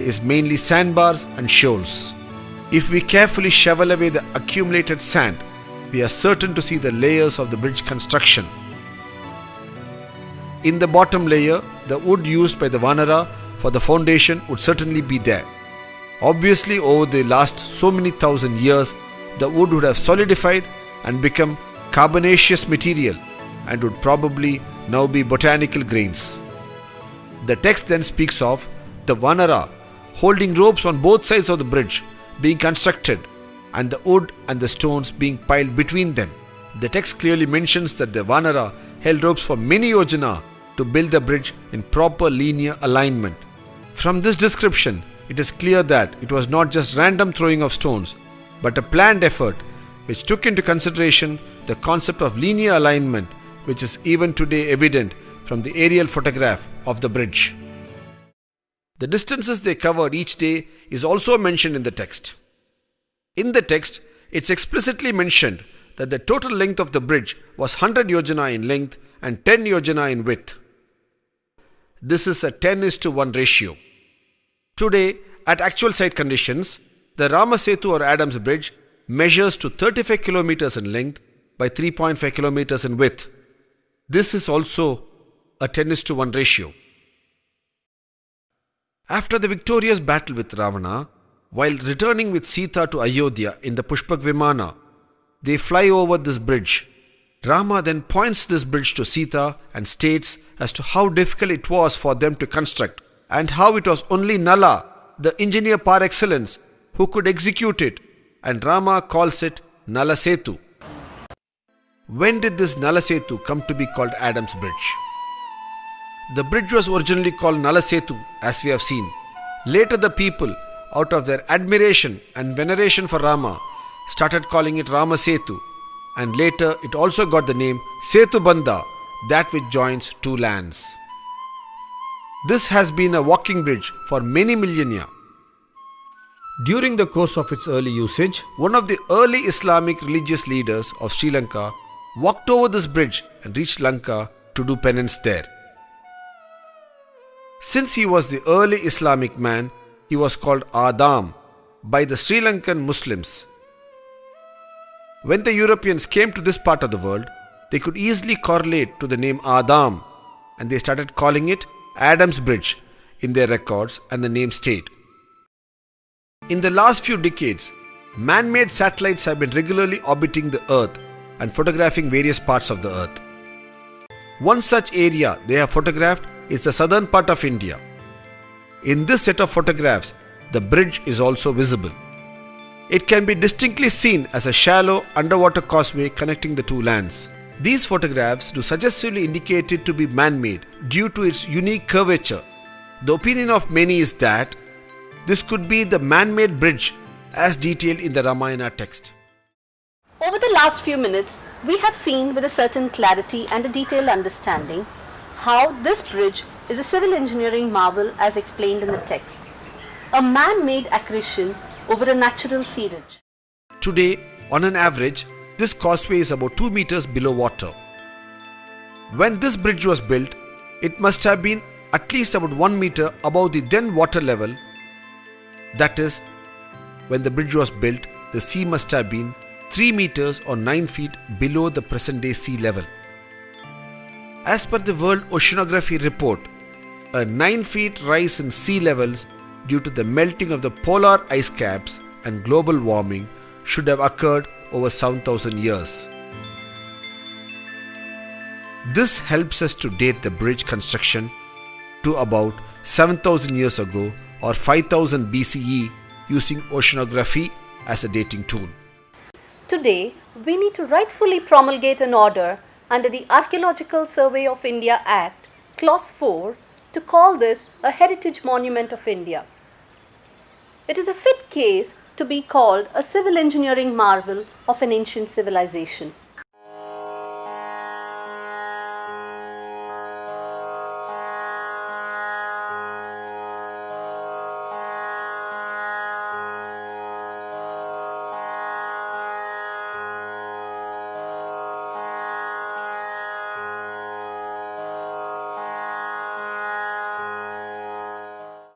is mainly sandbars and shoals. If we carefully shovel away the accumulated sand, we are certain to see the layers of the bridge construction. In the bottom layer, the wood used by the Vanara for the foundation would certainly be there. Obviously, over the last so many thousand years, the wood would have solidified and become carbonaceous material and would probably now be botanical grains. The text then speaks of the Vanara holding ropes on both sides of the bridge being constructed and the wood and the stones being piled between them. The text clearly mentions that the Vanara held ropes for many yojana to build the bridge in proper linear alignment. From this description, it is clear that it was not just random throwing of stones, but a planned effort which took into consideration the concept of linear alignment, which is even today evident from the aerial photograph of the bridge. The distances they covered each day is also mentioned in the text. In the text, it's explicitly mentioned that the total length of the bridge was 100 yojana in length and 10 yojana in width. This is a 10:1 ratio. Today, at actual site conditions, the Rama Setu or Adams Bridge measures to 35 kilometers in length by 3.5 kilometers in width. This is also a 10:1 ratio. After the victorious battle with Ravana, while returning with Sita to Ayodhya in the Pushpak Vimana, they fly over this bridge. Rama then points this bridge to Sita and states as to how difficult it was for them to construct and how it was only Nala, the engineer par excellence, who could execute it, and Rama calls it Nala Setu. When did this Nala Setu come to be called Adams Bridge? The bridge was originally called Nala Setu, as we have seen. Later the people, out of their admiration and veneration for Rama, started calling it Rama Setu, and later it also got the name Setu Bandha, that which joins two lands. This has been a walking bridge for many millennia. During the course of its early usage, one of the early Islamic religious leaders of Sri Lanka walked over this bridge and reached Lanka to do penance there. Since he was the early Islamic man, he was called Adam by the Sri Lankan Muslims. When the Europeans came to this part of the world, they could easily correlate to the name Adam, and they started calling it Adams Bridge in their records, and the name stayed. In the last few decades, man-made satellites have been regularly orbiting the Earth and photographing various parts of the Earth. One such area they have photographed is the southern part of India. In this set of photographs, the bridge is also visible. It can be distinctly seen as a shallow underwater causeway connecting the two lands. These photographs do suggestively indicate it to be man-made due to its unique curvature. The opinion of many is that this could be the man-made bridge as detailed in the Ramayana text. Over the last few minutes, we have seen with a certain clarity and a detailed understanding how this bridge is a civil engineering marvel as explained in the text, a man-made accretion over a natural seerage. Today, on an average, this causeway is about 2 meters below water. When this bridge was built, it must have been at least about 1 meter above the then water level. That is, when the bridge was built, the sea must have been 3 meters or 9 feet below the present day sea level. As per the World Oceanography Report, a 9 feet rise in sea levels due to the melting of the polar ice caps and global warming should have occurred over 7,000 years. This helps us to date the bridge construction to about 7,000 years ago or 5000 BCE using oceanography as a dating tool. Today, we need to rightfully promulgate an order under the Archaeological Survey of India Act, Clause 4, to call this a Heritage Monument of India. It is a fit case to be called a civil engineering marvel of an ancient civilization.